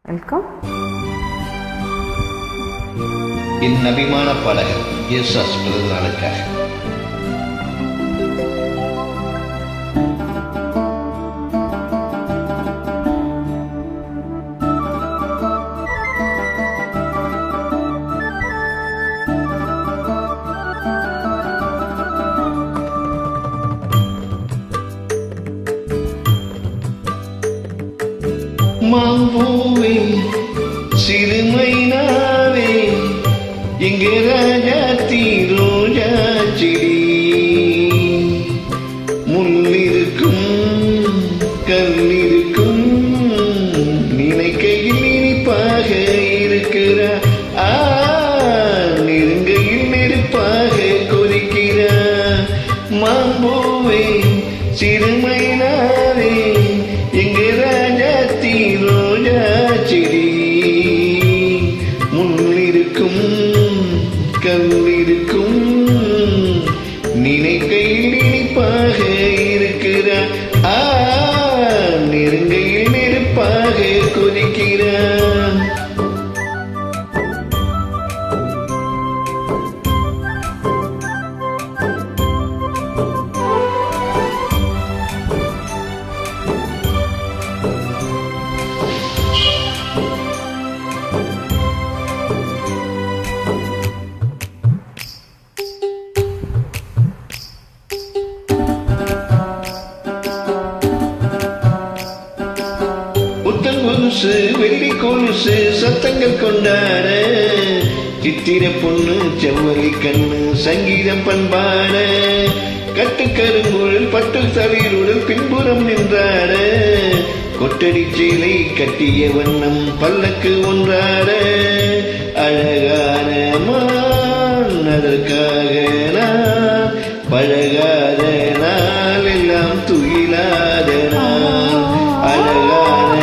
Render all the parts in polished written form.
Welcome. என் அபிமான பாடகர் Jesus பிறந்த நாளுக்காக மாம்பூவே சிறுமைனாவே எங்கே ராஜா தீரோஜா செடி முள்ளிருக்கும் கல்லிருக்கும் நினைக்கையில் இனிப்பாக இருக்கிறா நெருங்கையில் நெருப்பாக கொதிக்கிறா மாம்பூவே சிறுமைனாவே எங்கே ராஜா தீரோஜா செடி முள்ளிருக்கும் கல்லிருக்கும் நினைக்கையில் இனிப்பாக இருக்கிறா நெருங்கையில் நெருப்பாக கொதிக்கிறா கொலுசு வெள்ளி கொலுசு சத்தங்கள் கொண்டாட சித்திர பொண்ணு செவ்வலி கண்ணு சங்கீதம் பண்பாட கட்டுக்கருங்குழல் பட்டு தவிருடல் பின்புறம் நின்றாட கொட்டடி சேலை கட்டிய வண்ணம் பல்லக்கு ஒன்றாட அழகான மான் அதற்காக நான் பழகாத நாள் எல்லாம் துயிலாத நான் அழகான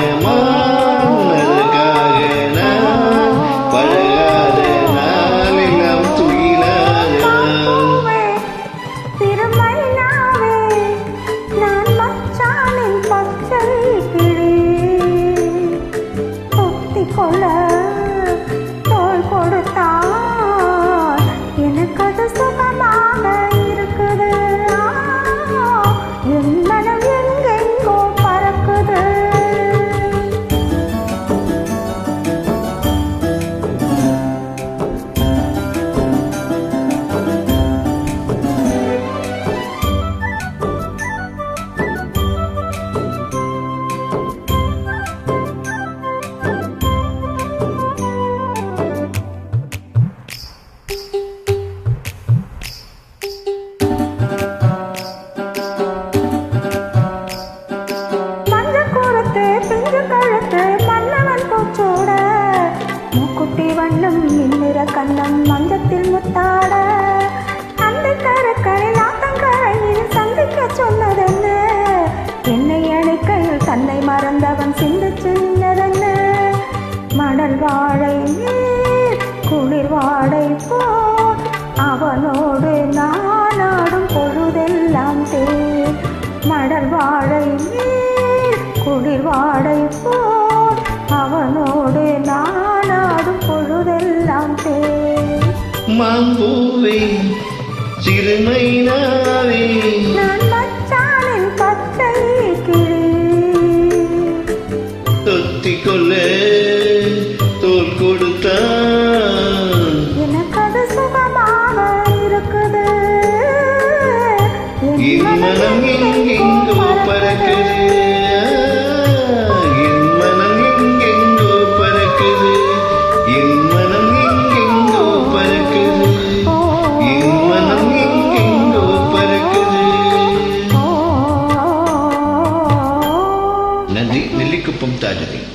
வண்ணம் மின்னிற கண்ணம் மஞ்சத்தில் முத்தாட அந்த கரக்கரையில் ஆத்தங்கரையில் சந்திக்க சொன்னதென்ன என்னை அணைக்கையில் தன்னை மறந்தவன் சிந்து சின்னதென்ன மணல் வாழை குளிர் வாடை போல் அவனோடு நானாடும் பொழுதெல்லாம் தேர் மணல் வாழை குளிர் வாடை போல் அவனோடு நானாடும் பொழுதெல்லாம் தேர் மாம்பூவே சிறுமைனாவே நான் மச்சானின் பச்சை கிளி தொத்திக்கொள்ள தோல் கொடுத்தான் எனக்கு அது சுகமாக இருக்குது என் மனம் எங்கெங்கோ பறக்குது நன்றி. நெல்லிக்குப்பம் தாஜுதீன்.